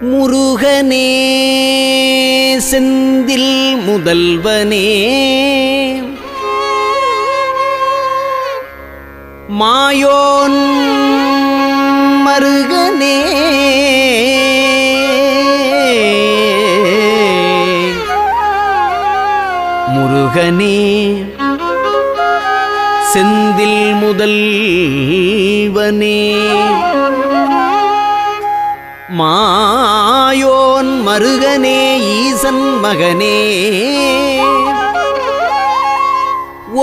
முருகனே செந்தில் முதல்வனே மாயோன் மருகனே முருகனே செந்தில் முதல்வனே மாயோன் மருகனே ஈசன் மகனே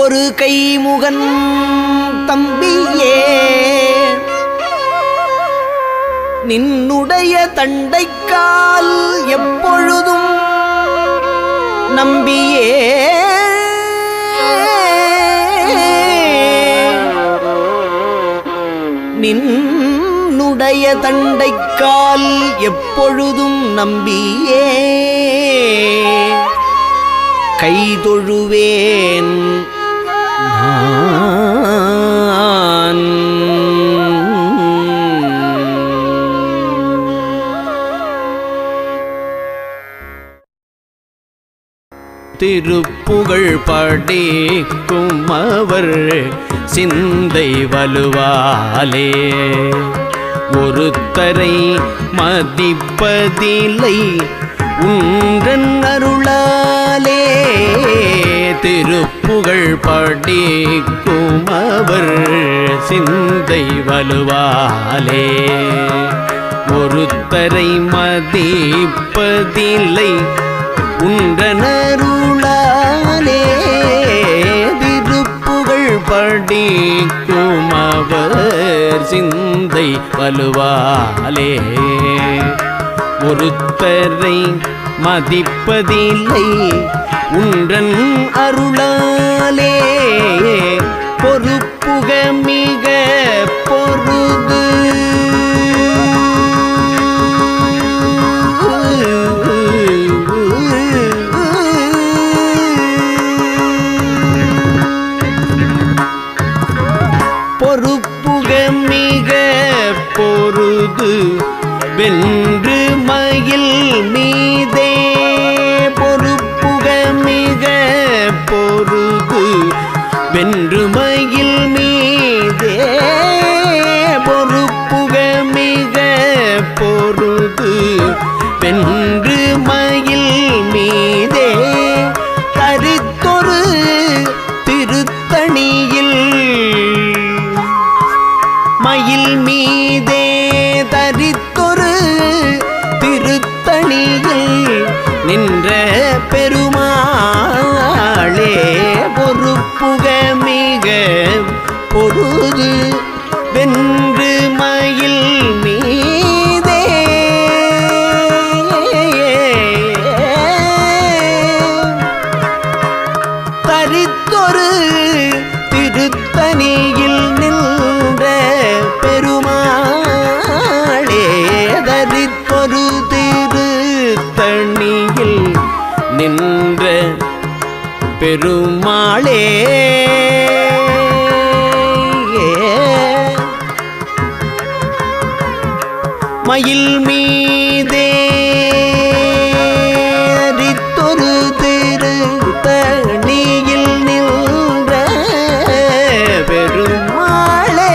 ஒரு கைமுகன் தம்பியே நின்னுடைய தண்டைக்கால் எப்பொழுதும் நம்பியே நின்னுடைய தண்டைக்கால் எப்பொழுதும் நம்பியே கைதொழுவேன் நான். திருப்புகழ் படிக்கும் அவர் சிந்தை வலுவாலே ஒருத்தரை மதிப்பதில்லை உன்றன் அருளாலே. திருப்புகழ் படிக்கும் அவர் சிந்தை வலுவாலே ஒருத்தரை மதிப்பதில்லை உன்றன் அருளாலே. திருப்புகழ் படிக்கும் அவர் சிந்தை வலுவாலே ஒருத்தரை மதிப்பதில்லை உன்றன் அருளாலே. பொறுப்புக மிக பொருது பொறுப்புக மிக பொருது வென்று மயில் மீதே. பொறுப்புக மிக பொருது வென்று மயில் மீதே. பொறுப்புக மிக பொருது வென்று மயில் மீதே. தரித்தொரு திருத்தணியில் மயில் மீதே தரித்தொரு திருத்தணியில் நின்ற பெருமாளே. பொறுப்புக மிக பொருது வென்று மயில் மீதே. தரித்தொரு திருத்தணியில் நின்ற பெருமாளே. தரித்தொரு திருத்தணியில் நின்ற பெருமாளே. மயில் மீதே தரித்தொரு திருத்தணியில் நின்ற பெருமாளே.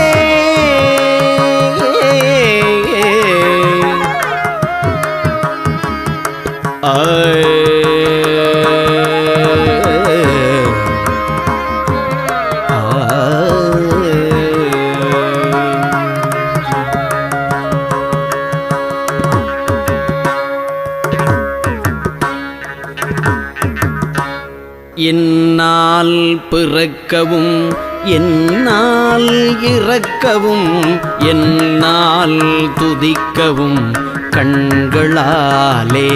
என்னால் பிறக்கவும் என்னால் இறக்கவும் என்னால் துதிக்கவும் கண்களாலே.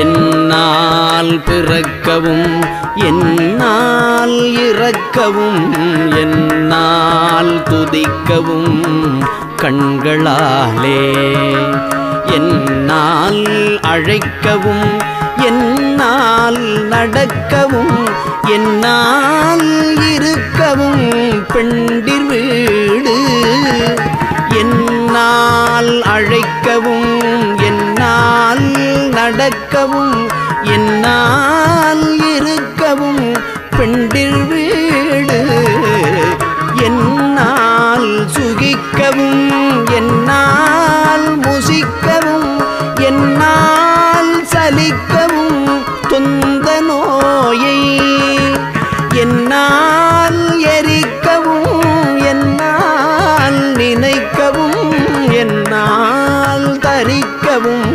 என்னால் பிறக்கவும் என்னால் இறக்கவும் என்னால் துதிக்கவும் கண்களாலே. என்னால் அழைக்கவும் என்னால் நடக்கவும் என்னால் இருக்கவும் பெண்டிர் வீடு. என்னால் அழைக்கவும் நடக்கவும் என்னால் இருக்கவும் பெண்டிர் வீடு என்னால் சுகிக்கவும் என்னால் முசிக்கவும் என்னால் சலிக்கவும் தொந்த நோயை என்னால் எரிக்கவும் என்னால் நினைக்கவும் என்னால் தரிக்கவும்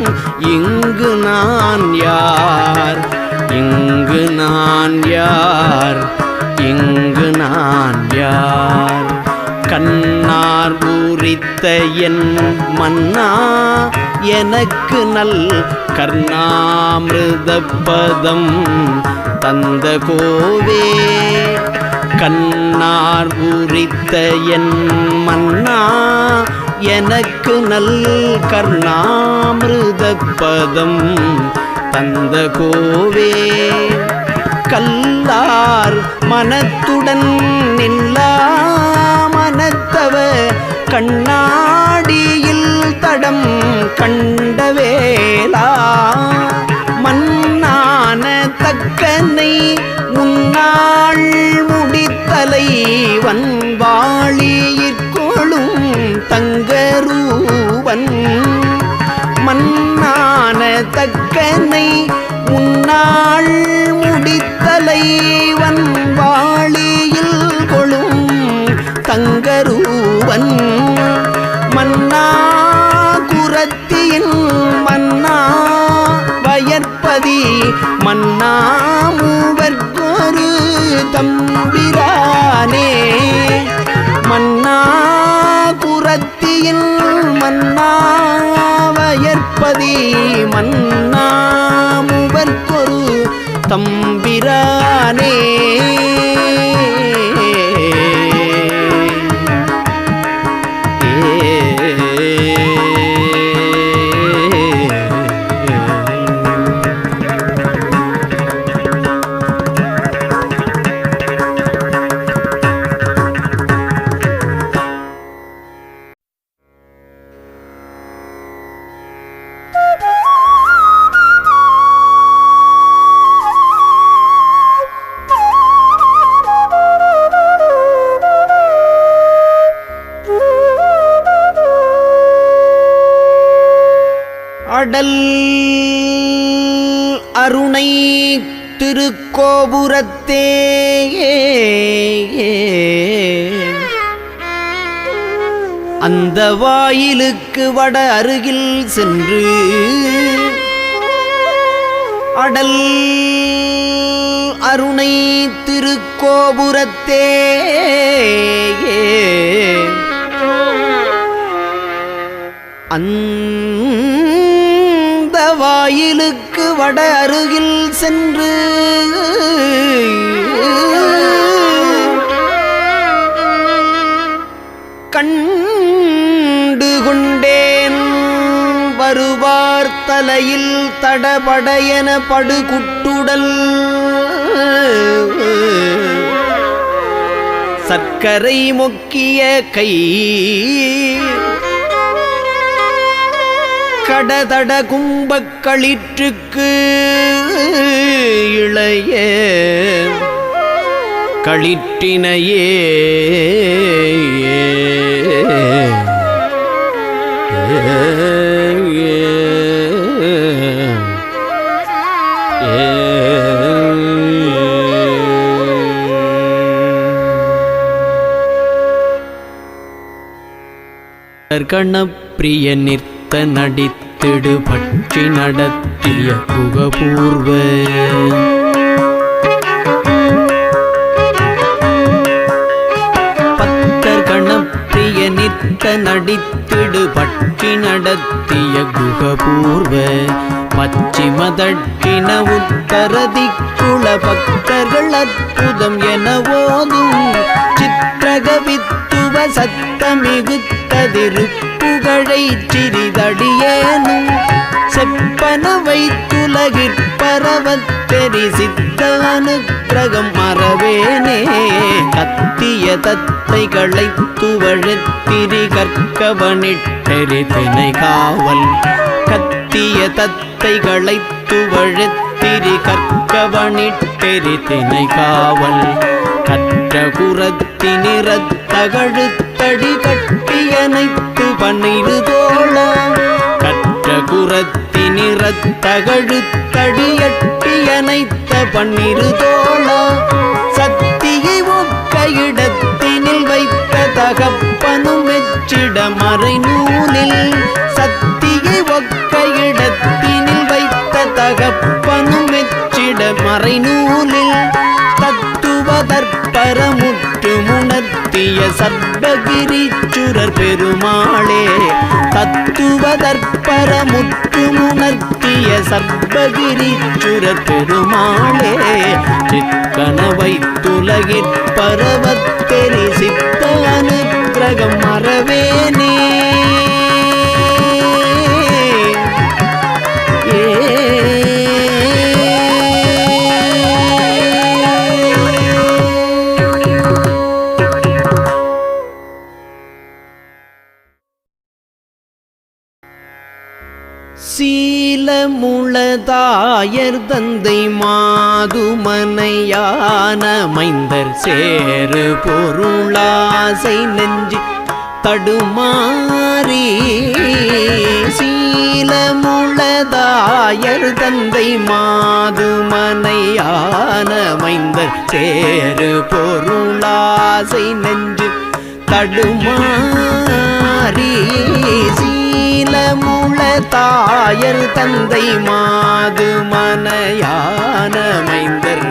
இங்கு நான் யார் இங்கு நான் யார் இங்கு நான் யார் கண்ணார் பூரித்த என் மன்னா எனக்கு நல் கர்ணாமிருதப்பதம் தந்த கோவே கண்ணார் பூரித்த என் மன்னா எனக்கு நல் கர்ணாமிருதப்பதம் தந்த கோவே கல்லார் மனத்துடன் நில்லா மனத்தவ கண்ணாடியில் தடம் கண்டவேலா மன்னான தக்கனை முன்னாள் முடித்தலை வன்வாளியிற்கொளும் தங்கரூவன் மன்னான தக்கனை முன்னாள் முடித்தலை வன்வாளியில் கொளும் தங்கரூவன் மன்னா குரத்தியின் மன்னா வயற்பதி மன்னா மூவர்க்கொரு தம்பிரானே மன்னா குரத்தியின் மன்னா வயற்பதி மன்னா மூவர்க்கொரு தம்பிரானே அடல் அருணை திருக்கோபுரத்தே அந்த வாயிலுக்கு வட அருகில் சென்று அடல் அருணை திருக்கோபுரத்தே அந்த வாயிலுக்கு வட அருகில் சென்று கண்டு கொண்டேன் வருவார் தலையில் தடபடையன படுகுட்டுடல் சர்க்கரை மொக்கிய கை கடதட கும்பக்களிற்றுக்கு இளைய களிற்றினையே கணப்பிரிய நிற்த நடித்திடு பற்றி நடத்திய புகபூர்வ பத்தர் கணப்பிரிய நிற்த நடித்திடு பற்றி நடத்திய குகபூர்வ பச்சிமதட்டின உத்தரதிக்குள பக்தர்கள் அற்புதம் என ஓதும் சித்திரகவித்துவ சத்தமிகுத்ததிருப்புகழை சிறிதடியேனும் செப்பன வைத்துலகிற்பரவத் தெரிசித்த அனுக்கிரகம் மறவேனே கத்திய தத்தைகளை துவழத்திரி கற்கவனிட்டெரி தினை காவல் கத்திய தத்தைகளை துவழத்திரி கற்கவனிட்டெறி தினை காவல் கற்ற குரத்தினிறத்தகழுத்தடி கட்டியனைத்து பன்னிரு தோழ கற்ற குரத்தினிறத்தகழுத்தடியட்டியனைத்த பன்னிரு தோழ சத்தியை ஒக்க இடத்தினில் வைத்த தகப்பனும் மெச்சிட மறை நூலில் சத்தியை ஒக்க இடத்தினில் வைத்த தகப்பனும் மெச்சிட மறை நூலில் தத்துவதற்பரமுற்று முணர்த்திய சர்வகிரீச்சுரர் பெருமாளே தத்துவதற்பரமுற்று முணர்த்திய சர்வகிரீச்சுரர் பெருமாளே சிற்கனவை துலகிற்பரவத்தெரி சித்த அனுக்கிரகம் மறவேனே சீலமுளதாயர் தந்தை மாதுமனையான மைந்தர் சேரு பொருளாசை நெஞ்சி தடுமாறி சீலமுளதாயர் தந்தை மாதுமனையான மைந்தர் சேரு பொருளாசை நெஞ்சு தடுமாறி சீலமுளதாயர் தந்தை மாதுமனையான மைந்தர்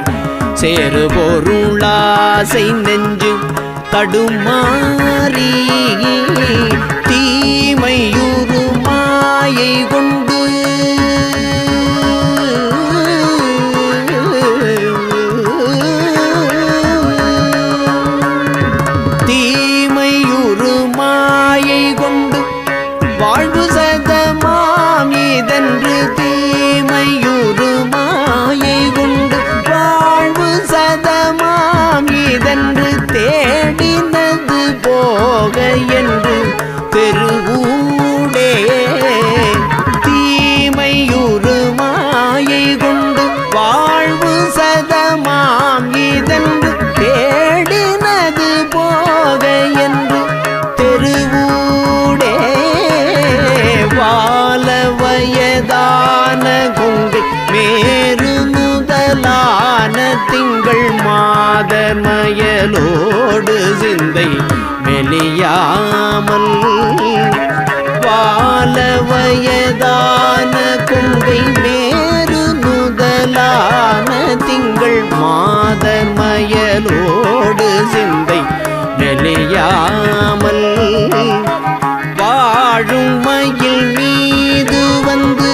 சேரு பொருளாசை நெஞ்சு தடுமாறி தீமையுறு மாயை கொண்டு தீமையுறு மாயை கொண்டு வாழ்வு சதமாம் இதென்று தீமையுறு மாயை கொண்டு வாழ்வு சதமாம் இதென்று தேடினது போக என்று தெருவூடே தீமையுறு மாயை கொண்டு வாழ்வு சதமாம் இதென்று தேடினது போக என்று தெருவூடே வால வயதான கொங்கை மேரு முதலான திங்கள் மாதமயலோடு சிந்தை மெலியாமல் வால வயதான கொங்கை மேரு முதலான திங்கள் மாதமயலோடு சிந்தை மெலியாமல் வாழும் மயில் மீது வந்து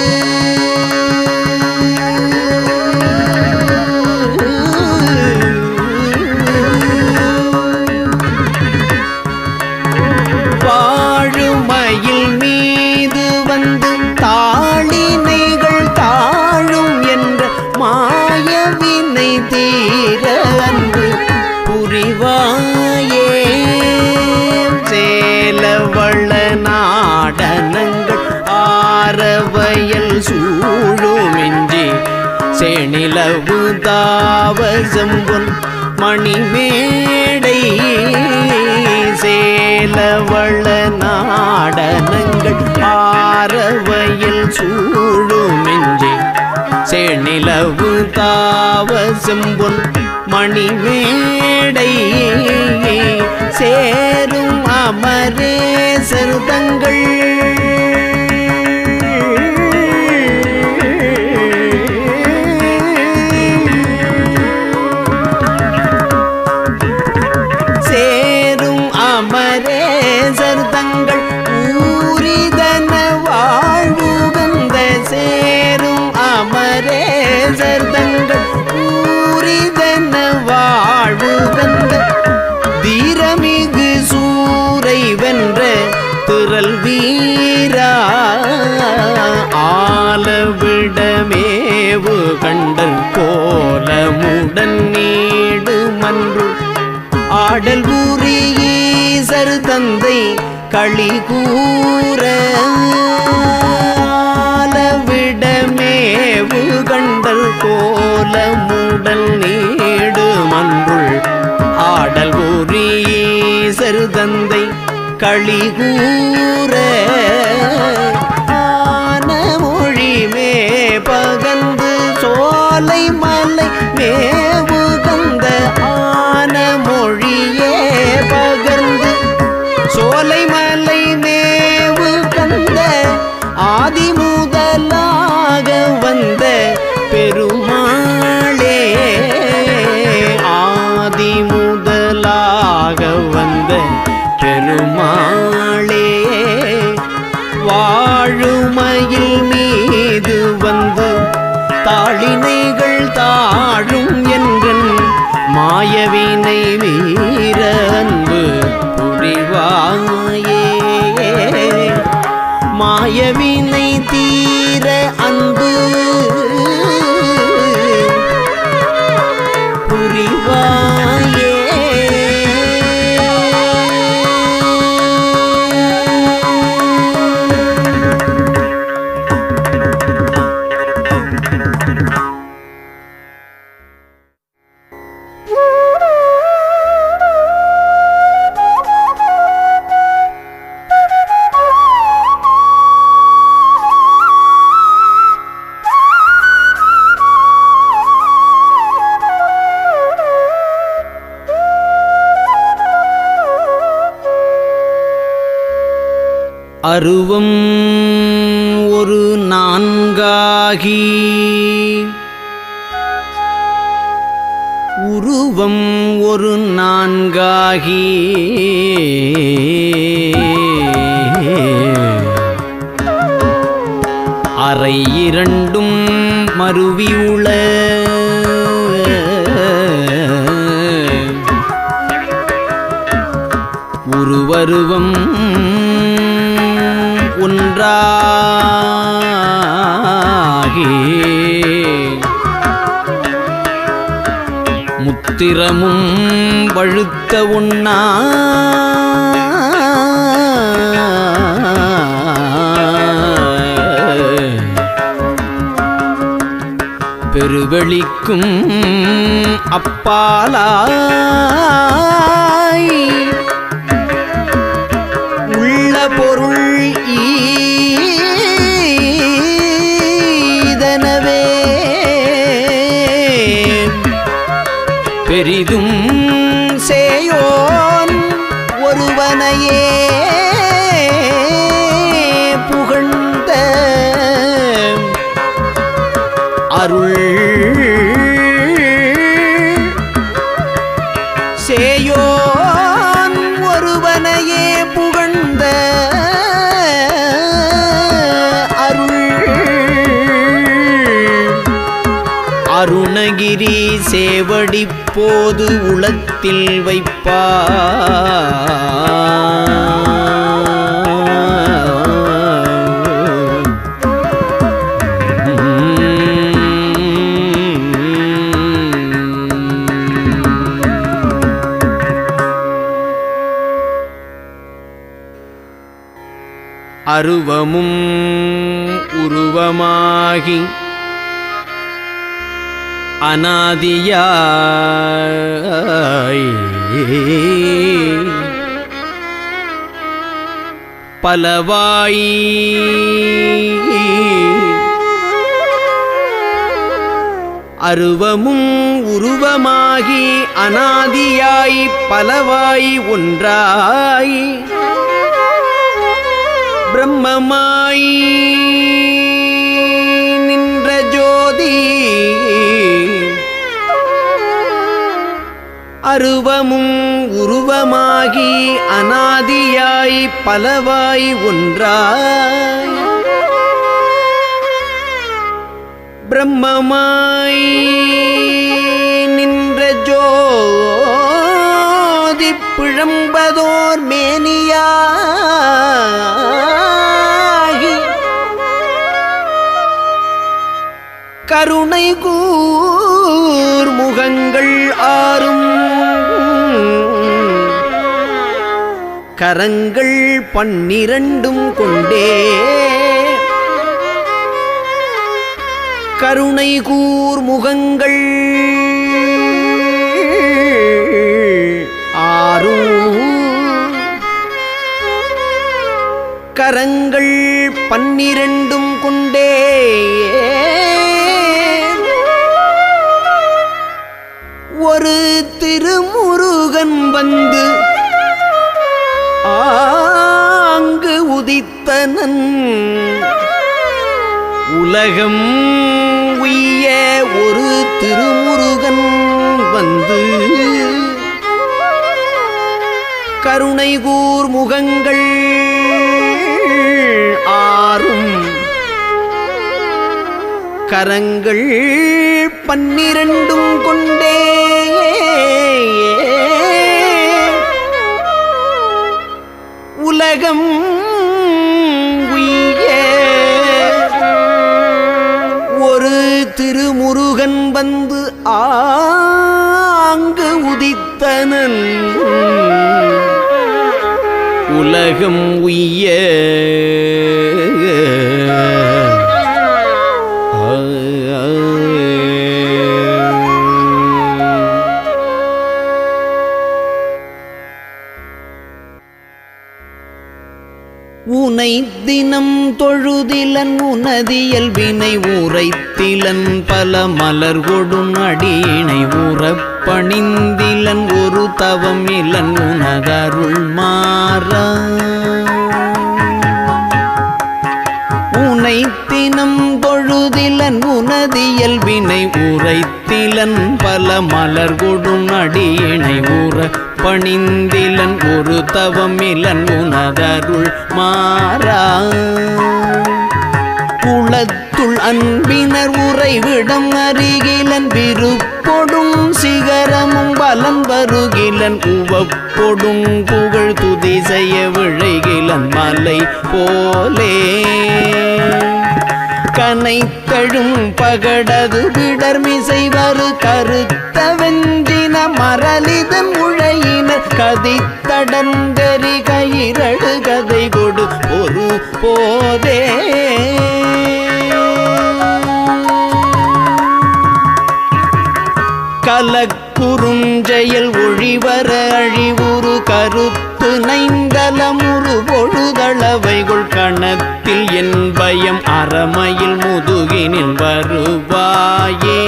வாழுமயில் மீது வந்து தாளினைகள் தாழும் என்ற மாயவினை தீர அன்பு புரிவாயே சேலவள நாடனங்கள் ஆரவயல் சூழுமிஞ்சி செணிலவு தாவசம்பொன் மணிமேடை சேலவள நாடனங்கள் ஆரவயல் சூழுமிஞ்சி செணிலவு தாவசம்பொன் மணிமேடை சேரும் அமரேசர் தங்கள் சேரும் அமரேசர் தங்கள் ஊரிதன வாழ்வுகந்த சேரும் அமரேசர் தங்கள் ஊரிதன வாழ்வுகந்த தீரமிகு சூரை வென்ற திரள் வீரா ஆலவிடமேவு கண்டல் கோலமுடன் நீடு மன்று ஆடல் ஊரீசர் தந்தை களி கூற ஆலவிட கோலமுடன் நீடு மன்றுள் ஆடல் ஊரீசர் தந்தை களிகூர ஆன மொழி மே பகந்து சோலை மலை மேவு கந்த ஆன மொழியே பகர்ந்து சோலை மலை மேவு கந்த ஆதி முதலாக வந்த பெருமாளே ஆதி முதலாக வந்த பெருமாளே வாழுமயில் மீது வந்து தாளினைகள் தாழும் என்றன் மாயவினை மீற அன்பு புரிவாயே மாயவினை தீர அன்பு புரிவாயே அருவம் ஒரு நான்காகி உருவம் ஒரு நான்காகி அறை இரண்டும் மருவியுள உருவருவம் ஒன்றாகி முத்திரமும் வழுத்த உண்ணா பெருவெளிக்கும் அப்பாலாய் உள்ள பொருள் ஈதனவே பெரிதும் சேயோன் ஒருவனையே புகழ்ந்த அருள் சேயோன் ஒருவனையே புகழ்ந்த அருள் அருணகிரி சேவடி போது உளத்தில் அருவமும் உருவமாகி அநாதியாய் பலவாய் அருவமும் உருவமாகி அநாதியாய் பலவாய் ஒன்றாய் பிரம்மமாய் நின்ற ஜோதி அருவமும் உருவமாகி அநாதியாய் பலவாய் ஒன்றாய் பிரம்மமாய் நின்ற ஜோதி பிழம்பதோர் மேனியாகி கருணை கூர் முகங்கள் ஆறும் கரங்கள் 12 கொண்டே கருணை கூர் முகங்கள் ஆறும் கரங்கள் 12 கொண்டே ஒரு திருமுருகன் வந்து ஆங்கு உதித்தனன் உலகம் உய்ய ஒரு திருமுருகன் வந்து கருணை கூர் முகங்கள் ஆறும் கரங்கள் 12 கொண்டே உலகம் உய்ய ஒரு திருமுருகன் வந்து ஆங்கு உதித்தனன் உலகம் உய்ய உனை தினம் தொழுதிலன் உனதியல் வினை உரைத்திலன் பல மலர் கொடும் அடியினை உறப்பணிந்திலன் ஒரு தவம் இலன் உனதருள் மாறா உனை தினம் தொழுதிலன் உனதியல் வினை உரைத்திலன் பல மலர் கொடும் அடியினை பணிந்திலன் ஒரு தவமிலன் உனதருள் மாறா குளத்துள் அன்பினர் உறைவிடம் அருகிலன் விருப்பொடும் சிகரமும் பலம் வருகிலன் உவப்பொடும் புகழ் துதி செய்ய விழைகிலன் மலை போலே கனைத்தழும் பகடது விடர்மிசை வரு கருத்த வெஞ்சின மரலிதன் உழையினர் கதித்தடந்தெறி கயிரடு கதை கொடு ஒரு போதே கலக்குறுஞ்செயல் ஒழிவர அழிவுறு கருத்து நைந்தலமுறு பொழுதளவைகள் கணத்தில் என் பயம் அறமையில் முதுகினில் வருவாயே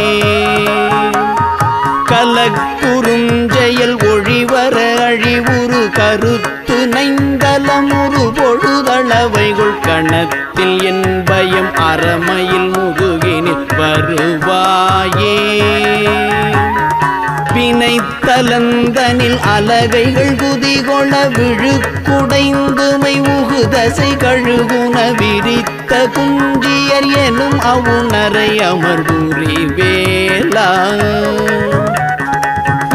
கலக்குறுஞ்செயல் ஒழிவர அழிவுறு கருத்து நைந்தலமுறு பொழுதளவைகள் கணத்தில் என் பயம் அறமையில் முதுகினில் வருவாயே வினைத்தலந்தனில் அலகைகள் குதிகொள விழுக்குடைந்துமை உகுதசை கழுகுண விரித்த குஞ்சியர் எனும் அவுணரை அமர்வுரி வேளா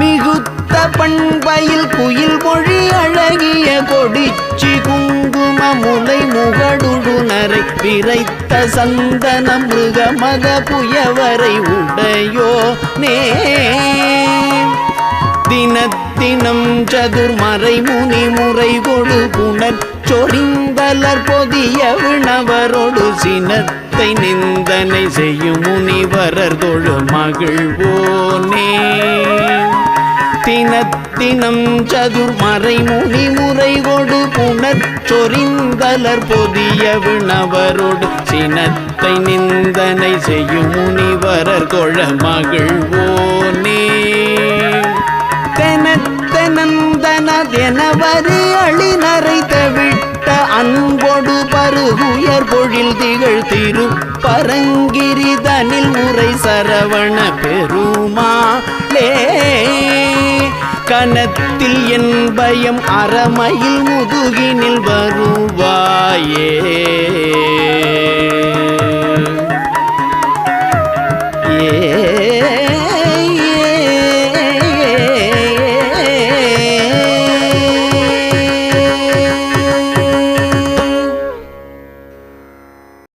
மிகுத்த பண்பயில் குயில் மொழி அழகிய கொடிச்சி குங்கும முலை முகடுடுனரை விரைத்த சந்தன மிருகமத புயவரை உடையோ நே தினத்தினம் சதுர்மறை முனி முறை கொடு புனர் சொரிந்தலர் பொதிய விணவரோடு சினத்தை நிந்தனை செய்யும் முனிவரர் தொழு மகிழ்வோனே தினத்தினம் சதுர்மறை முனி முறை கொடு புனர் சொரிந்தலர் பொதிய விணவரோடு சினத்தை நிந்தனை செய்யும் முனிவரர் தொழ மகிழ்வோனே தெனவரு அழினரை தவிட்ட அன்பொடு பருகுயர் பொழில் திகழ் திரு பரங்கிரிதனில் முறை சரவண பெருமாளே கணத்தில் என் பயம் அறமையில் முதுகினில் வருவாயே ஏ